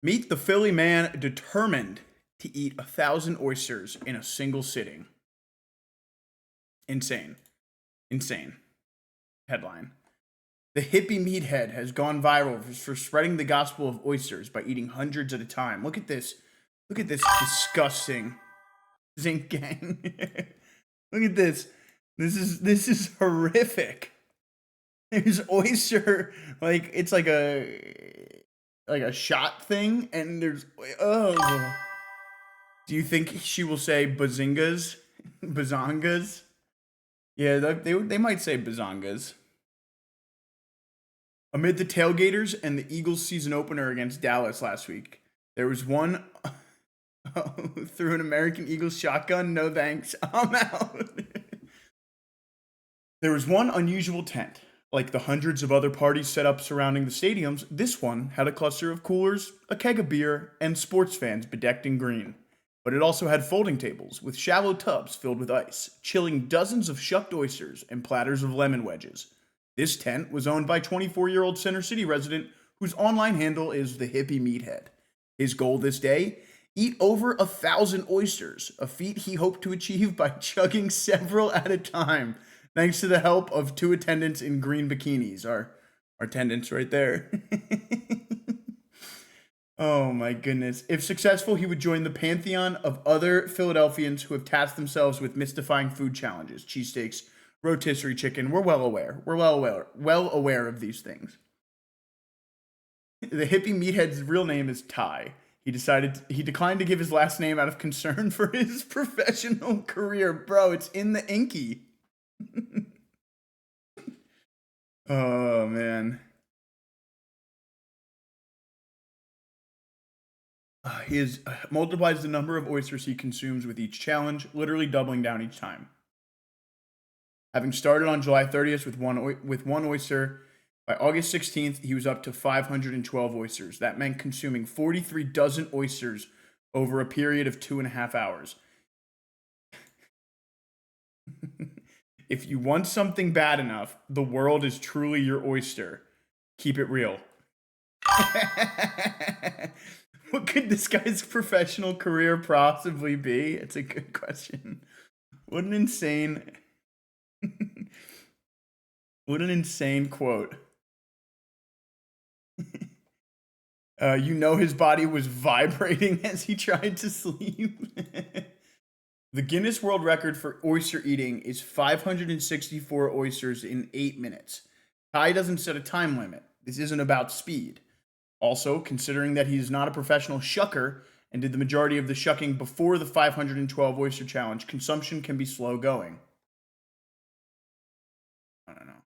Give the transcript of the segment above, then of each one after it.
Meet the Philly man determined to eat 1,000 oysters in a single sitting. Insane. Insane. Headline. The hippie meathead has gone viral for spreading the gospel of oysters by eating hundreds at a time. Look at this. Look at this disgusting zinc gang. Look at this. This is horrific. There's oyster, like it's like a shot thing, and there's oh. Do you think she will say bazingas, bazongas? Yeah, they might say bazongas. Amid the tailgaters and the Eagles season opener against Dallas last week, there was one through an American Eagles shotgun. No thanks, I'm out. There was one unusual tent. Like the hundreds of other parties set up surrounding the stadiums, this one had a cluster of coolers, a keg of beer, and sports fans bedecked in green. But it also had folding tables with shallow tubs filled with ice, chilling dozens of shucked oysters and platters of lemon wedges. This tent was owned by 24-year-old Center City resident whose online handle is the hippie meathead. His goal this day? Eat over 1,000 oysters, a feat he hoped to achieve by chugging several at a time, thanks to the help of two attendants in green bikinis. Our attendants right there. Oh my goodness. If successful, he would join the pantheon of other Philadelphians who have tasked themselves with mystifying food challenges. Cheesesteaks, rotisserie chicken. We're well aware. We're well aware of these things. The hippie meathead's real name is Ty. He declined to give his last name out of concern for his professional career. Bro, it's in the Inky. Oh man. He multiplies the number of oysters he consumes with each challenge, literally doubling down each time. Having started on July 30th with one oyster, by August 16th, he was up to 512 oysters. That meant consuming 43 dozen oysters over a period of 2.5 hours. If you want something bad enough, the world is truly your oyster. Keep it real. What could this guy's professional career possibly be? It's a good question. What an insane quote. His body was vibrating as he tried to sleep. The Guinness World Record for oyster eating is 564 oysters in 8 minutes. Ty doesn't set a time limit. This isn't about speed. Also, considering that he's not a professional shucker and did the majority of the shucking before the 512 oyster challenge, consumption can be slow going. I don't know.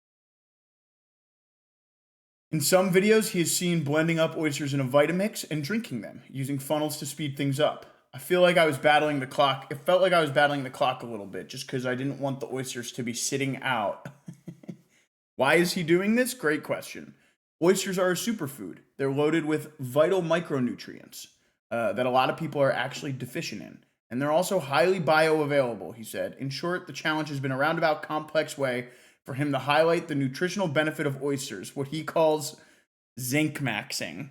In some videos, he is seen blending up oysters in a Vitamix and drinking them, using funnels to speed things up. I feel like I was battling the clock. It felt like I was battling the clock a little bit, just because I didn't want the oysters to be sitting out. Why is he doing this? Great question. Oysters are a superfood. They're loaded with vital micronutrients that a lot of people are actually deficient in. And they're also highly bioavailable, he said. In short, the challenge has been a roundabout, complex way for him to highlight the nutritional benefit of oysters, what he calls zinc maxing.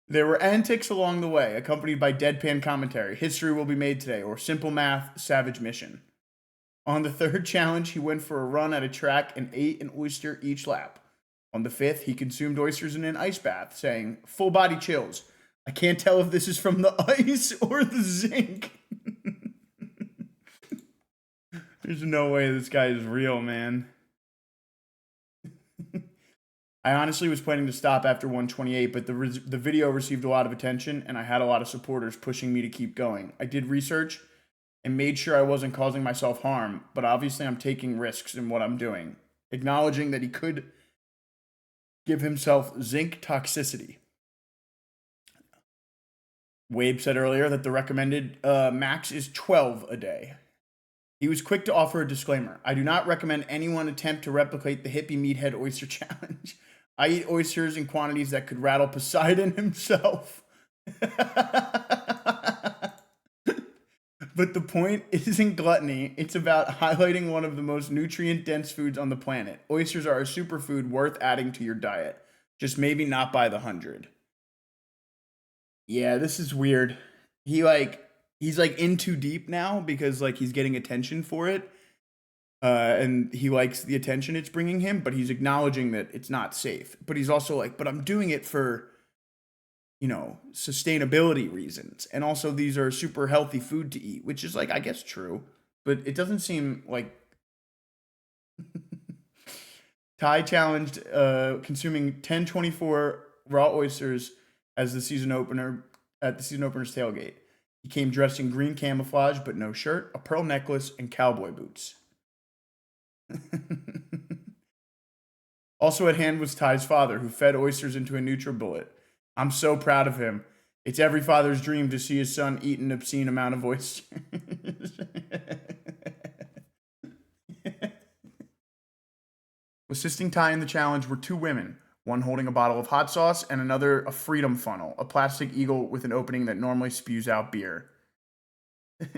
There were antics along the way, accompanied by deadpan commentary. History will be made today, or simple math, savage mission. On the third challenge, he went for a run at a track and ate an oyster each lap. On the fifth, he consumed oysters in an ice bath, saying, "Full body chills. I can't tell if this is from the ice or the zinc." There's no way this guy is real, man. I honestly was planning to stop after 128, but the video received a lot of attention, and I had a lot of supporters pushing me to keep going. I did research and made sure I wasn't causing myself harm, but obviously I'm taking risks in what I'm doing, acknowledging that he could give himself zinc toxicity. Wabe said earlier that the recommended max is 12 a day. He was quick to offer a disclaimer. I do not recommend anyone attempt to replicate the hippie meathead oyster challenge. I eat oysters in quantities that could rattle Poseidon himself. But the point isn't gluttony. It's about highlighting one of the most nutrient-dense foods on the planet. Oysters are a superfood worth adding to your diet. Just maybe not by the 100. Yeah, this is weird. He's like in too deep now because like he's getting attention for it. And he likes the attention it's bringing him, but he's acknowledging that it's not safe. But he's also like, but I'm doing it for, sustainability reasons. And also, these are super healthy food to eat, which is like, I guess true. But it doesn't seem like Ty challenged consuming 1024 raw oysters as the season opener at the season opener's tailgate. He came dressed in green camouflage, but no shirt, a pearl necklace, and cowboy boots. Also at hand was Ty's father, who fed oysters into a NutriBullet. I'm so proud of him. It's every father's dream to see his son eat an obscene amount of oysters. Assisting Ty in the challenge were two women, one holding a bottle of hot sauce and another a freedom funnel, a plastic eagle with an opening that normally spews out beer.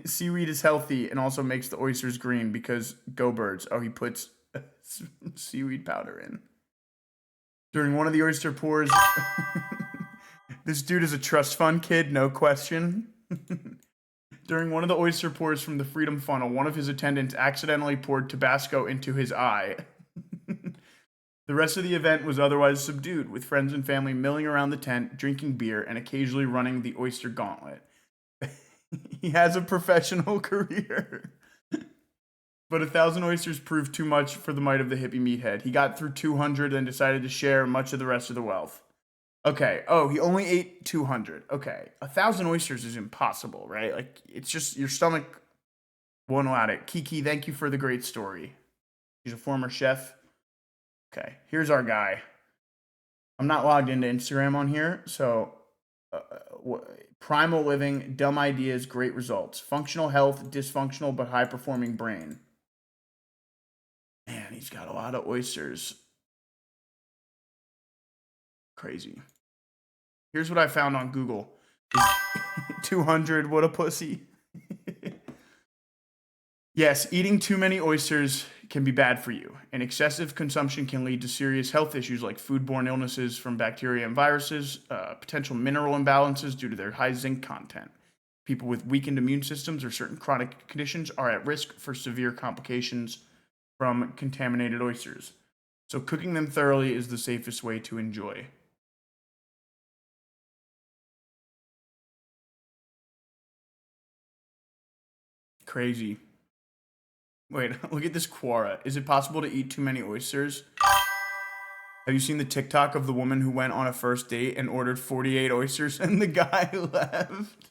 Seaweed is healthy and also makes the oysters green because go birds. Oh, he puts seaweed powder in. During one of the oyster pours, this dude is a trust fund kid, no question. During one of the oyster pours from the freedom funnel, one of his attendants accidentally poured Tabasco into his eye. The rest of the event was otherwise subdued, with friends and family milling around the tent, drinking beer, and occasionally running the oyster gauntlet. He has a professional career. But 1,000 oysters proved too much for the might of the hippie meathead. He got through 200 and decided to share much of the rest of the wealth. Okay. Oh, he only ate 200. Okay. 1,000 oysters is impossible, right? Like, it's just your stomach won't allow it. Kiki, thank you for the great story. He's a former chef. Okay. Here's our guy. I'm not logged into Instagram on here, so primal living, dumb ideas, great results. Functional health, dysfunctional but high performing brain. Man, he's got a lot of oysters. Crazy. Here's what I found on Google. 200, what a pussy. Yes, eating too many oysters can be bad for you, and excessive consumption can lead to serious health issues like foodborne illnesses from bacteria and viruses, potential mineral imbalances due to their high zinc content. People with weakened immune systems or certain chronic conditions are at risk for severe complications from contaminated oysters. So cooking them thoroughly is the safest way to enjoy. Crazy. Wait, look at this Quora. Is it possible to eat too many oysters? Have you seen the TikTok of the woman who went on a first date and ordered 48 oysters and the guy left?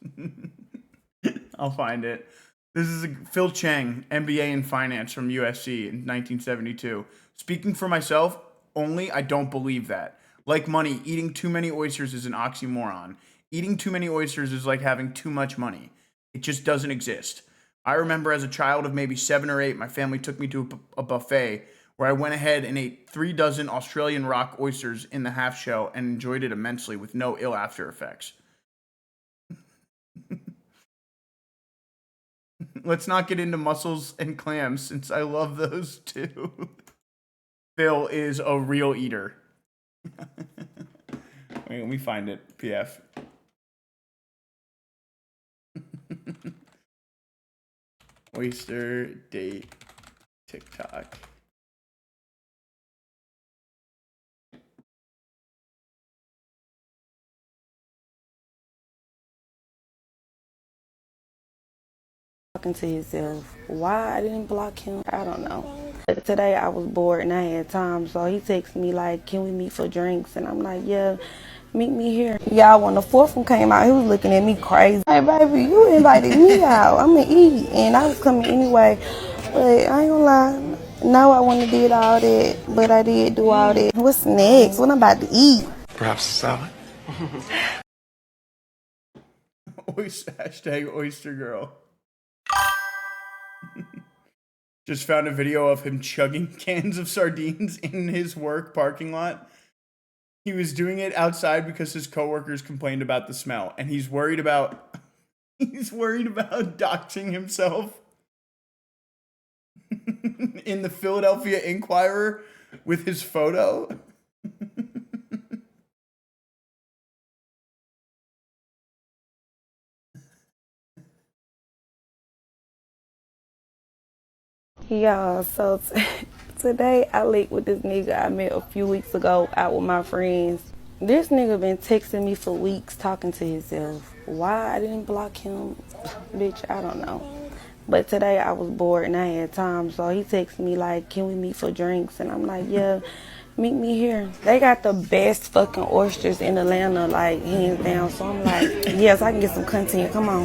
I'll find it. This is Phil Chang, MBA in finance from USC in 1972. Speaking for myself, only I don't believe that. Like money, eating too many oysters is an oxymoron. Eating too many oysters is like having too much money. It just doesn't exist. I remember as a child of maybe 7 or 8, my family took me to a buffet where I went ahead and ate 3 dozen Australian rock oysters in the half shell and enjoyed it immensely with no ill after effects. Let's not get into mussels and clams since I love those too. Phil is a real eater. Wait, let me find it. PF. Oyster date TikTok. Talking to himself. Why I didn't block him, I don't know. But today I was bored and I had time, so he texted me like, can we meet for drinks? And I'm like, yeah, meet me here. Y'all, when the fourth one came out, he was looking at me crazy. Hey, baby, you invited me out. I'm gonna eat. And I was coming anyway. But I ain't gonna lie. No, I wouldn't have did all that, but I did do all that. What's next? What I'm about to eat? Perhaps a salad? Hashtag oyster girl. Just found a video of him chugging cans of sardines in his work parking lot. He was doing it outside because his coworkers complained about the smell, and he's worried about doxing himself in the Philadelphia Inquirer with his photo. Yeah, so today I linked with this nigga I met a few weeks ago out with my friends. This nigga been texting me for weeks talking to himself. Why I didn't block him? Bitch, I don't know. But today I was bored and I had time, so he texted me like, can we meet for drinks? And I'm like, yeah, meet me here. They got the best fucking oysters in Atlanta, like hands down. So I'm like, yes, I can get some content. Come on.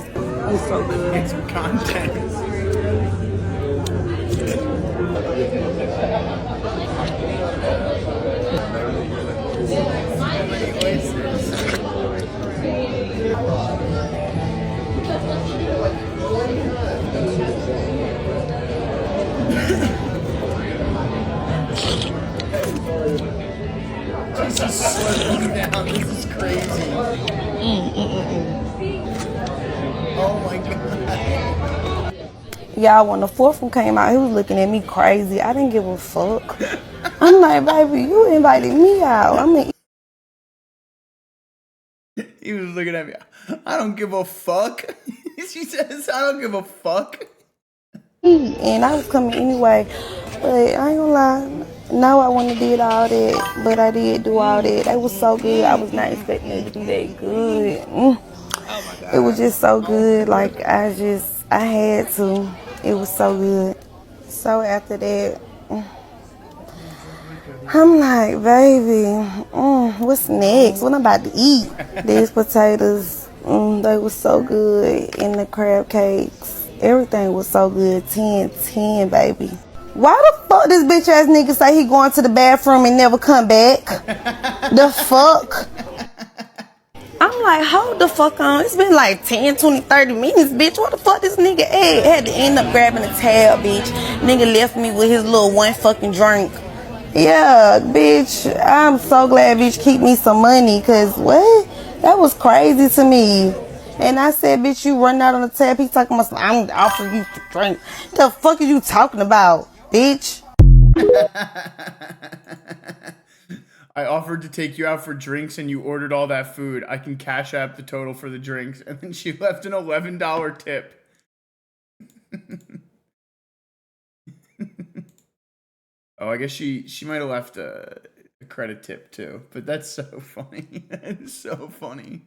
It's so good. Get some content. Jesus, slow down. This is crazy. Oh my god. Y'all, when the fourth one came out, he was looking at me crazy. I didn't give a fuck. I'm like, baby, you invited me out. I mean, He was looking at me. I don't give a fuck. She says, I don't give a fuck. and I was coming anyway. But I ain't gonna lie. No, I wouldn't have did all that, but I did do all that. They was so good. I was not expecting it to be that good. It was just so good. Like I had to. It was so good. So after that, I'm like, baby, what's next? What I'm about to eat? These potatoes, they was so good. And the crab cakes, everything was so good. 10, baby. Why the fuck this bitch ass nigga say he going to the bathroom and never come back? The fuck? I'm like, hold the fuck on. It's been like 10, 20, 30 minutes, bitch. What the fuck this nigga at? Had to end up grabbing a tab, bitch. Nigga left me with his little one fucking drink. Yeah, bitch. I'm so glad bitch keep me some money, cause what? That was crazy to me. And I said, bitch, you running out on the tab. He talking about, I'm offering you to drink. The fuck are you talking about, bitch? I offered to take you out for drinks and you ordered all that food. I can cash app the total for the drinks. And then she left an $11 tip. Oh, I guess she might have left a credit tip too. But that's so funny. That is so funny.